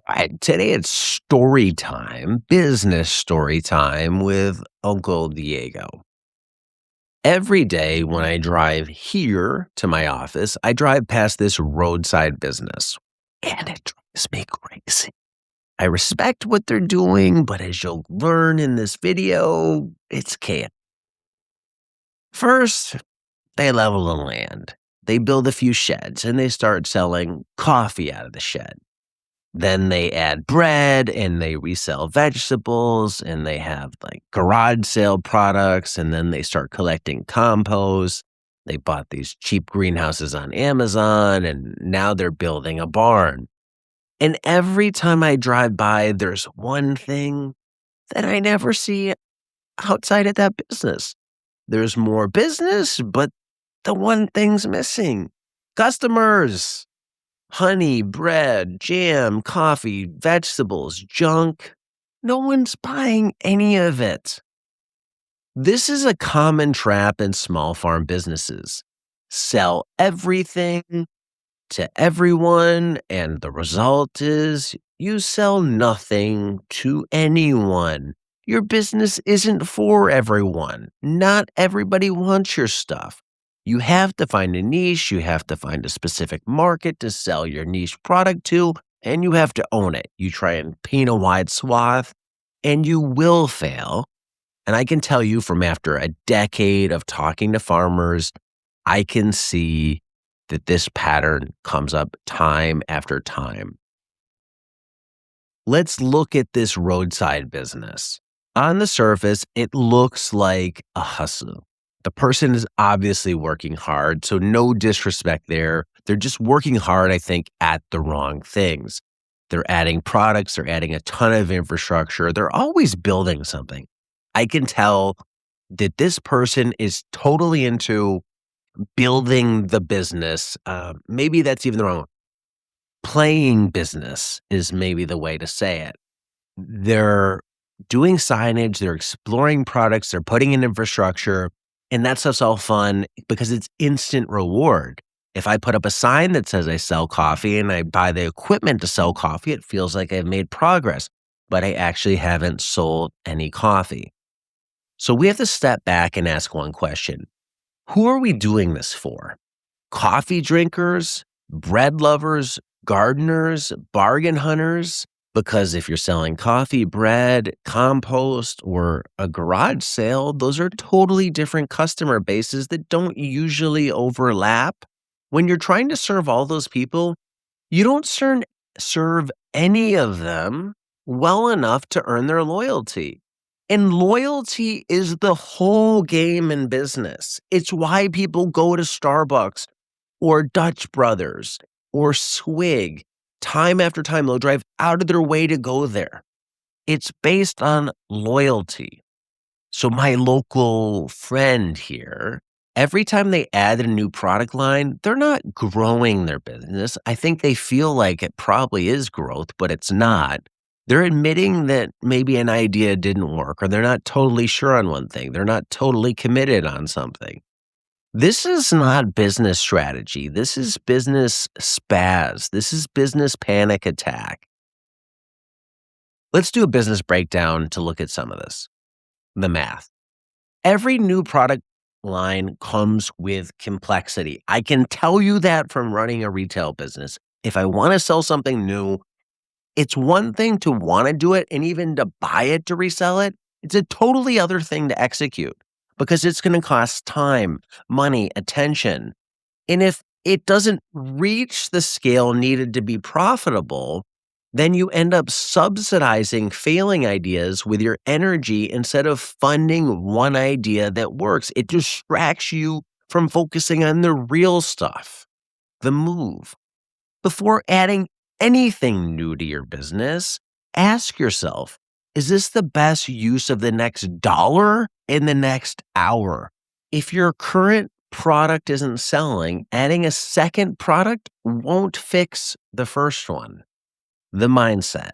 All right, today it's story time, business story time with Uncle Diego. Every day when I drive here to my office, I drive past this roadside business, and it drives me crazy. I respect what they're doing, but as you'll learn in this video, it's chaos. First, they level the land. They build a few sheds and they start selling coffee out of the shed. Then they add bread and they resell vegetables and they have like garage sale products and then they start collecting compost. They bought these cheap greenhouses on Amazon and now they're building a barn. And every time I drive by, there's one thing that I never see outside of that business. There's more business, but the one thing's missing: customers. Honey, bread, jam, coffee, vegetables, junk. No one's buying any of it. This is a common trap in small farm businesses. Sell everything to everyone, and the result is you sell nothing to anyone. Your business isn't for everyone. Not everybody wants your stuff. You have to find a niche, you have to find a specific market to sell your niche product to, and you have to own it. You try and paint a wide swath, and you will fail. And I can tell you from after a decade of talking to farmers, I can see that this pattern comes up time after time. Let's look at this roadside business. On the surface, it looks like a hustle. The person is obviously working hard, so no disrespect there. They're just working hard, I think, at the wrong things. They're adding products, they're adding a ton of infrastructure, they're always building something. I can tell that this person is totally into building the business. Maybe that's even the wrong one. Playing business is maybe the way to say it. They're doing signage, they're exploring products, they're putting in infrastructure. And that stuff's all fun because it's instant reward. If I put up a sign that says I sell coffee and I buy the equipment to sell coffee, it feels like I've made progress, but I actually haven't sold any coffee. So we have to step back and ask one question. Who are we doing this for? Coffee drinkers, bread lovers, gardeners, bargain hunters? Because if you're selling coffee, bread, compost, or a garage sale, those are totally different customer bases that don't usually overlap. When you're trying to serve all those people, you don't serve any of them well enough to earn their loyalty. And loyalty is the whole game in business. It's why people go to Starbucks or Dutch Brothers or Swig. Time after time, they'll drive out of their way to go there. It's based on loyalty. So my local friend here, every time they add a new product line, they're not growing their business. I think they feel like it probably is growth, but it's not. They're admitting that maybe an idea didn't work, or they're not totally sure on one thing. They're not totally committed on something. This is not business strategy. This is business spaz. This is business panic attack. Let's do a business breakdown to look at some of this. The math. Every new product line comes with complexity. I can tell you that from running a retail business. If I want to sell something new, it's one thing to want to do it and even to buy it to resell it. It's a totally other thing to execute, because it's going to cost time, money, attention. And if it doesn't reach the scale needed to be profitable, then you end up subsidizing failing ideas with your energy instead of funding one idea that works. It distracts you from focusing on the real stuff, the move. Before adding anything new to your business, ask yourself, is this the best use of the next dollar in the next hour? If your current product isn't selling, adding a second product won't fix the first one. The mindset.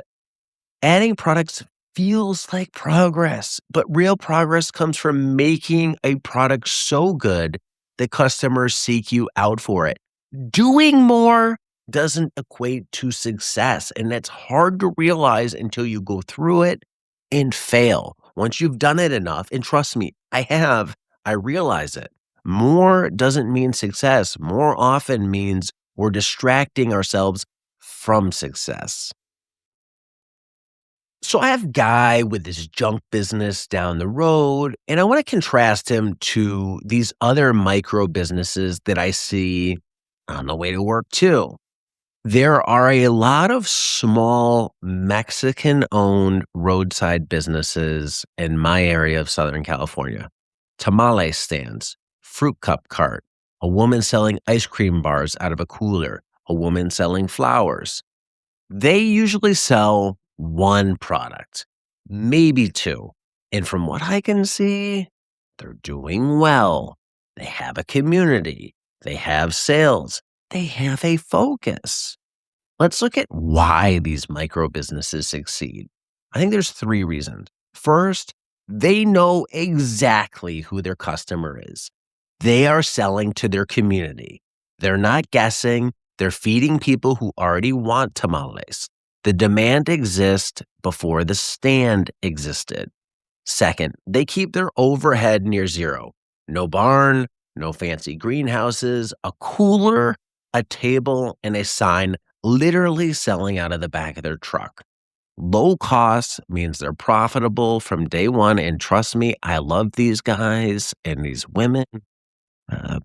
Adding products feels like progress, but real progress comes from making a product so good that customers seek you out for it. Doing more doesn't equate to success. And that's hard to realize until you go through it and fail. Once you've done it enough, and trust me, I have, I realize it. More doesn't mean success. More often means we're distracting ourselves from success. So I have a guy with this junk business down the road, and I want to contrast him to these other micro businesses that I see on the way to work too. There are a lot of small Mexican owned roadside businesses in my area of Southern California. Tamale stands, fruit cup cart, a woman selling ice cream bars out of a cooler, a woman selling flowers. They usually sell one product, maybe two. And from what I can see, they're doing well. They have a community, they have sales, they have a focus. Let's look at why these micro businesses succeed. I think there's three reasons. First, they know exactly who their customer is. They are selling to their community. They're not guessing. They're feeding people who already want tamales. The demand exists before the stand existed. Second, they keep their overhead near zero. No barn, no fancy greenhouses, a cooler, a table, and a sign literally selling out of the back of their truck. Low cost means they're profitable from day one. And trust me, I love these guys and these women.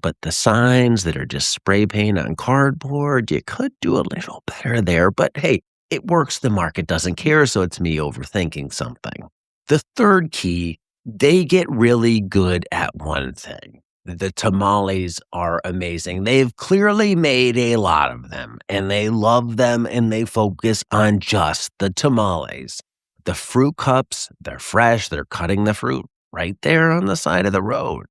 But the signs that are just spray paint on cardboard, you could do a little better there. But hey, it works. The market doesn't care. So it's me overthinking something. The third key, they get really good at one thing. The tamales are amazing. They've clearly made a lot of them and they love them and they focus on just the tamales. The fruit cups, they're fresh, they're cutting the fruit right there on the side of the road.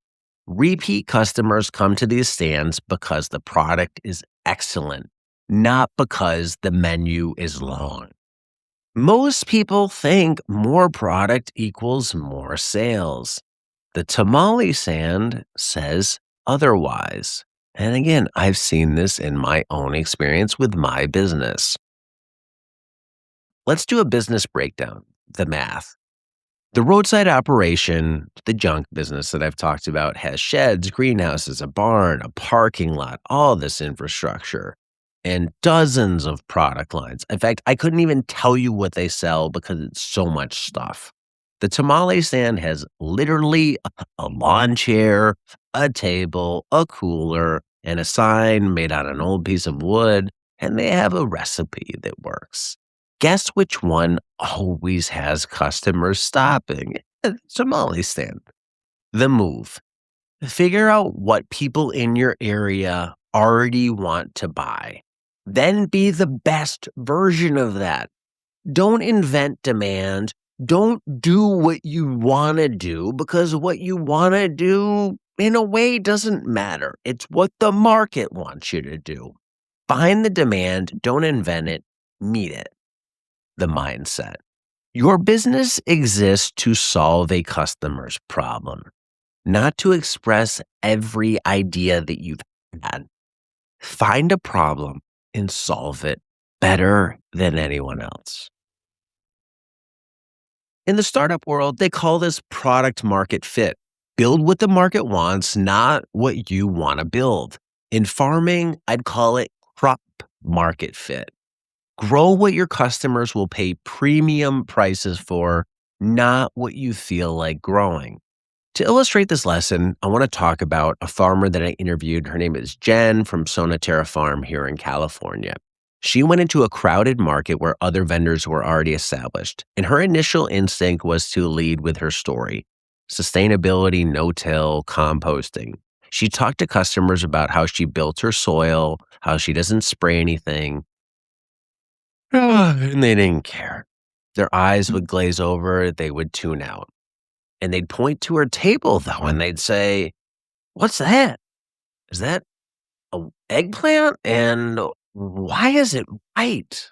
Repeat customers come to these stands because the product is excellent, not because the menu is long. Most people think more product equals more sales. The tamale stand says otherwise. And again, I've seen this in my own experience with my business. Let's do a business breakdown, the math. The roadside operation, the junk business that I've talked about, has sheds, greenhouses, a barn, a parking lot, all this infrastructure, and dozens of product lines. In fact, I couldn't even tell you what they sell because it's so much stuff. The tamale stand has literally a lawn chair, a table, a cooler, and a sign made on an old piece of wood, and they have a recipe that works. Guess which one always has customers stopping? The tamale stand. The move. Figure out what people in your area already want to buy. Then be the best version of that. Don't invent demand. Don't do what you want to do because what you want to do, in a way, doesn't matter. It's what the market wants you to do. Find the demand, don't invent it, meet it. The mindset. Your business exists to solve a customer's problem, not to express every idea that you've had. Find a problem and solve it better than anyone else. In the startup world, they call this product market fit. Build what the market wants, not what you want to build. In farming, I'd call it crop market fit. Grow what your customers will pay premium prices for, not what you feel like growing. To illustrate this lesson, I want to talk about a farmer that I interviewed. Her name is Jen from Sonaterra Farm here in California. She went into a crowded market where other vendors were already established, and her initial instinct was to lead with her story: sustainability, no-till, composting. She talked to customers about how she built her soil, how she doesn't spray anything, and they didn't care. Their eyes would glaze over, they would tune out. And they'd point to her table, though, and they'd say, "What's that? Is that an eggplant? And why is it white?"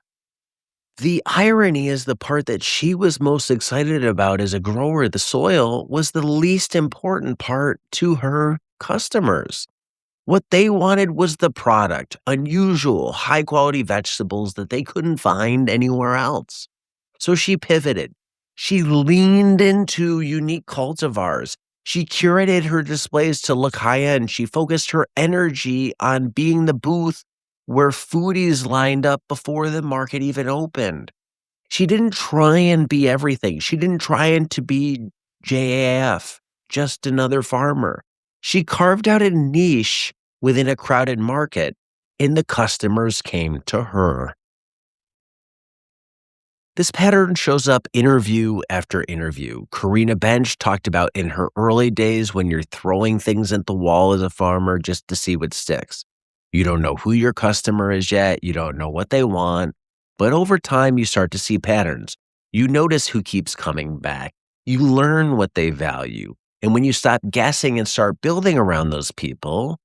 The irony is the part that she was most excited about as a grower, the soil, was the least important part to her customers. What they wanted was the product, unusual, high quality vegetables that they couldn't find anywhere else. So she pivoted. She leaned into unique cultivars. She curated her displays to look high end. She focused her energy on being the booth where foodies lined up before the market even opened. She didn't try and be everything. She didn't try and to be JAF, just another farmer. She carved out a niche within a crowded market, and the customers came to her. This pattern shows up interview after interview. Karina Bench talked about in her early days when you're throwing things at the wall as a farmer just to see what sticks. You don't know who your customer is yet. You don't know what they want. But over time, you start to see patterns. You notice who keeps coming back. You learn what they value. And when you stop guessing and start building around those people,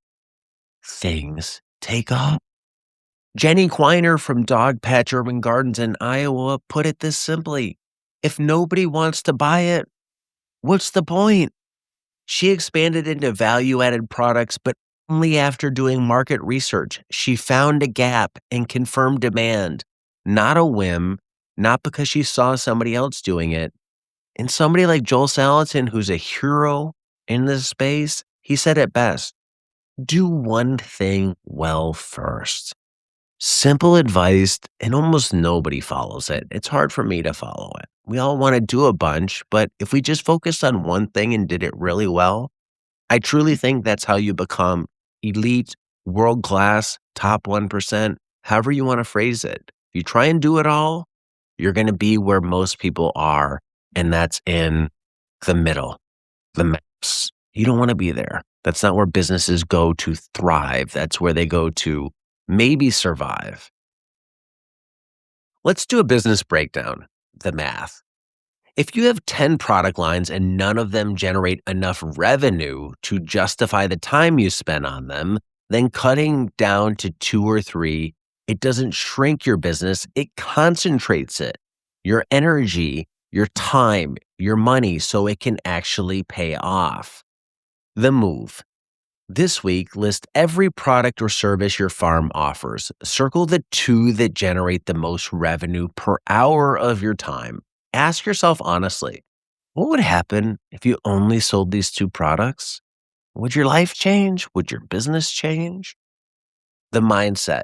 things take off. Jenny Quiner from Dog Patch Urban Gardens in Iowa put it this simply: if nobody wants to buy it, what's the point? She expanded into value added products, but only after doing market research. She found a gap and confirmed demand, not a whim, not because she saw somebody else doing it. And somebody like Joel Salatin, who's a hero in this space, he said it best: do one thing well first. Simple advice, and almost nobody follows it. It's hard for me to follow it. We all want to do a bunch, but if we just focused on one thing and did it really well, I truly think that's how you become elite, world class, top 1%, however you want to phrase it. If you try and do it all, you're going to be where most people are, and that's in the middle, the maps. You don't want to be there. That's not where businesses go to thrive. That's where they go to maybe survive. Let's do a business breakdown, the math. If you have 10 product lines and none of them generate enough revenue to justify the time you spend on them, then cutting down to 2 or 3, it doesn't shrink your business, it concentrates it, your energy, your time, your money, so it can actually pay off. The move. This week, list every product or service your farm offers. Circle the 2 that generate the most revenue per hour of your time. Ask yourself honestly, what would happen if you only sold these 2 products? Would your life change? Would your business change? The mindset.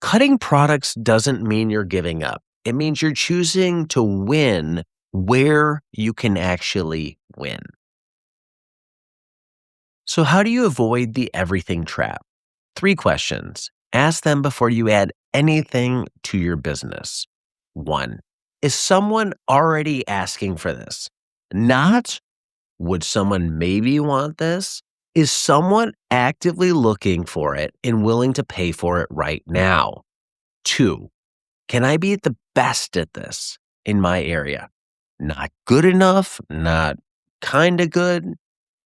Cutting products doesn't mean you're giving up. It means you're choosing to win where you can actually win. So how do you avoid the everything trap? 3 questions. Ask them before you add anything to your business. 1, is someone already asking for this? Not, would someone maybe want this? Is someone actively looking for it and willing to pay for it right now? 2, can I be the best at this in my area? Not good enough, not kind of good,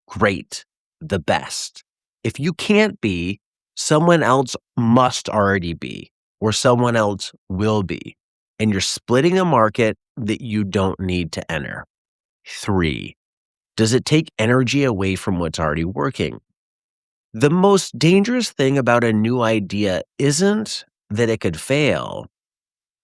great, the best. If you can't be, someone else must already be, or someone else will be. And you're splitting a market that you don't need to enter. 3, does it take energy away from what's already working? The most dangerous thing about a new idea isn't that it could fail,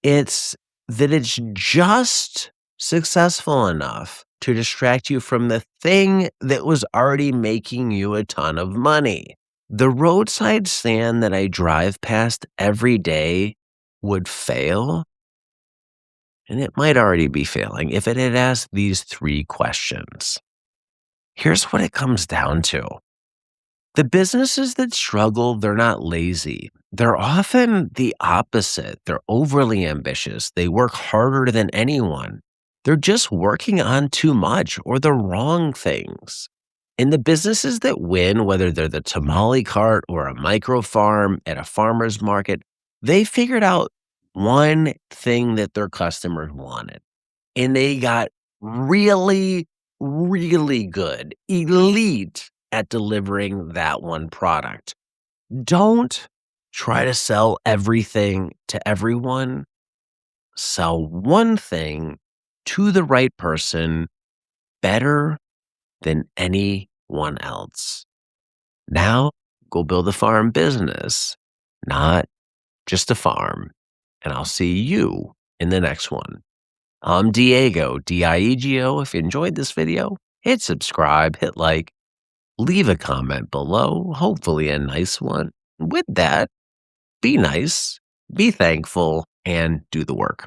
it's that it's just successful enough to distract you from the thing that was already making you a ton of money. The roadside stand that I drive past every day would fail, and it might already be failing if it had asked these 3 questions. Here's what it comes down to. The businesses that struggle, they're not lazy. They're often the opposite. They're overly ambitious. They work harder than anyone. They're just working on too much or the wrong things. And the businesses that win, whether they're the tamale cart or a micro farm at a farmer's market, they figured out one thing that their customers wanted. And they got really, really good, elite at delivering that one product. Don't try to sell everything to everyone. Sell one thing to the right person better than anyone else. Now, go build a farm business, not just a farm. And I'll see you in the next one. I'm Diego, Diego. If you enjoyed this video, hit subscribe, hit like, leave a comment below, hopefully a nice one. With that, be nice, be thankful, and do the work.